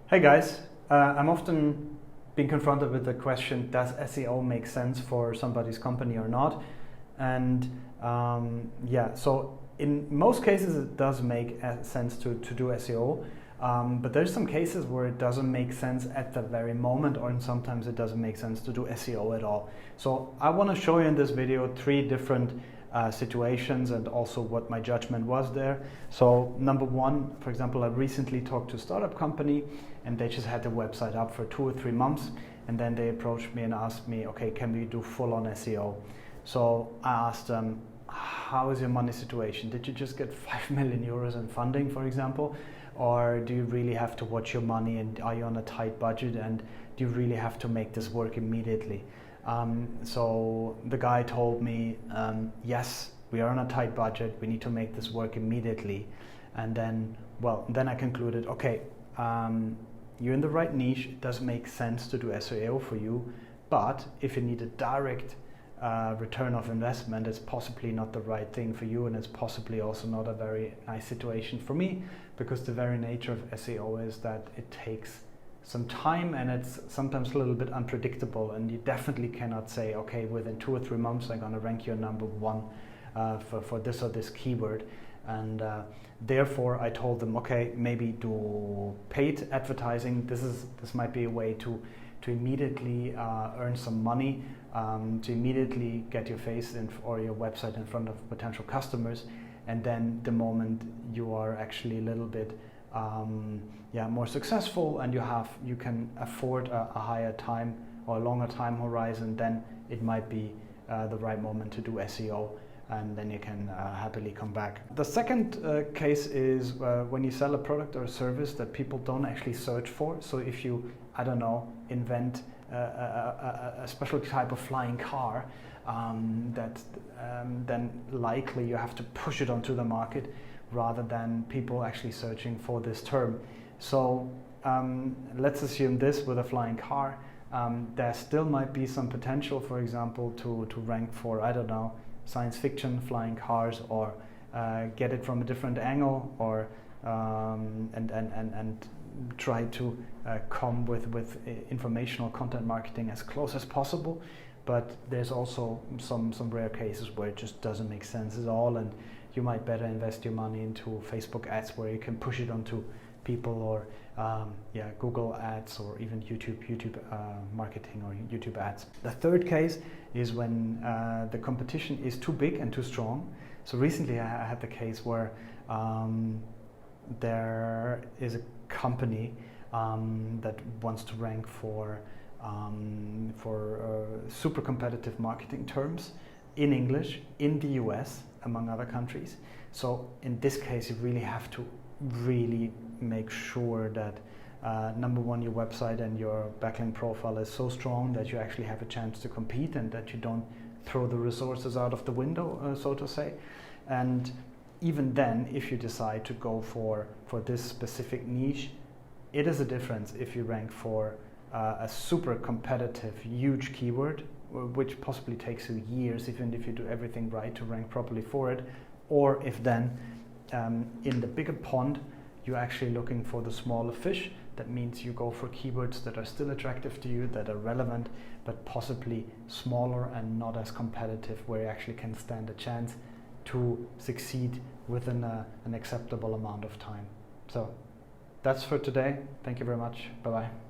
Hey guys, I'm often being confronted with the question, does SEO make sense for somebody's company or not? And so in most cases it does make sense to do SEO, but there's some cases where it doesn't make sense at the very moment, or sometimes it doesn't make sense to do SEO at all. So I want to show you in this video 3 different situations and also what my judgment was there. So number 1, for example, I recently talked to a startup company and they just had the website up for 2 or 3 months, and then they approached me and asked me, okay, can we do full-on SEO? So I asked them, how is your money situation? Did you just get 5 million euros in funding, for example? Or do you really have to watch your money, and are you on a tight budget, and do you really have to make this work immediately? So the guy told me, yes, we are on a tight budget, we need to make this work immediately. And then I concluded, okay, you're in the right niche, it does make sense to do SEO for you, but if you need a direct return of investment, it's possibly not the right thing for you, and it's possibly also not a very nice situation for me, because the very nature of SEO is that it takes some time and it's sometimes a little bit unpredictable, and you definitely cannot say, okay, within 2 or 3 months I'm going to rank you number 1 for this or this keyword. And therefore I told them, okay, maybe do paid advertising. This might be a way to immediately earn some money, to immediately get your face or your website in front of potential customers, and then the moment you are actually a little bit more successful and you can afford a higher time or a longer time horizon, then it might be the right moment to do SEO, and then you can happily come back. The second case is when you sell a product or a service that people don't actually search for. So if you, I don't know, invent a special type of flying car, then likely you have to push it onto the market rather than people actually searching for this term. So let's assume this with a flying car. There still might be some potential, for example, to rank for, I don't know, science fiction flying cars, or get it from a different angle, or and try to come with informational content marketing as close as possible. But there's also some rare cases where it just doesn't make sense at all, and you might better invest your money into Facebook ads, where you can push it onto people, or Google ads, or even YouTube marketing or YouTube ads. The third case is when the competition is too big and too strong. So recently I had the case where there is a company that wants to rank for super competitive marketing terms in English in the US, among other countries. So in this case, you really have to really make sure that number 1, your website and your backlink profile is so strong that you actually have a chance to compete, and that you don't throw the resources out of the window, so to say. And even then, if you decide to go for this specific niche, it is a difference if you rank for a super competitive, huge keyword, which possibly takes you years, even if you do everything right, to rank properly for it, or if then in the bigger pond you're actually looking for the smaller fish. That means you go for keywords that are still attractive to you, that are relevant, but possibly smaller and not as competitive, where you actually can stand a chance to succeed within an acceptable amount of time. So that's for today. Thank you very much. Bye-bye.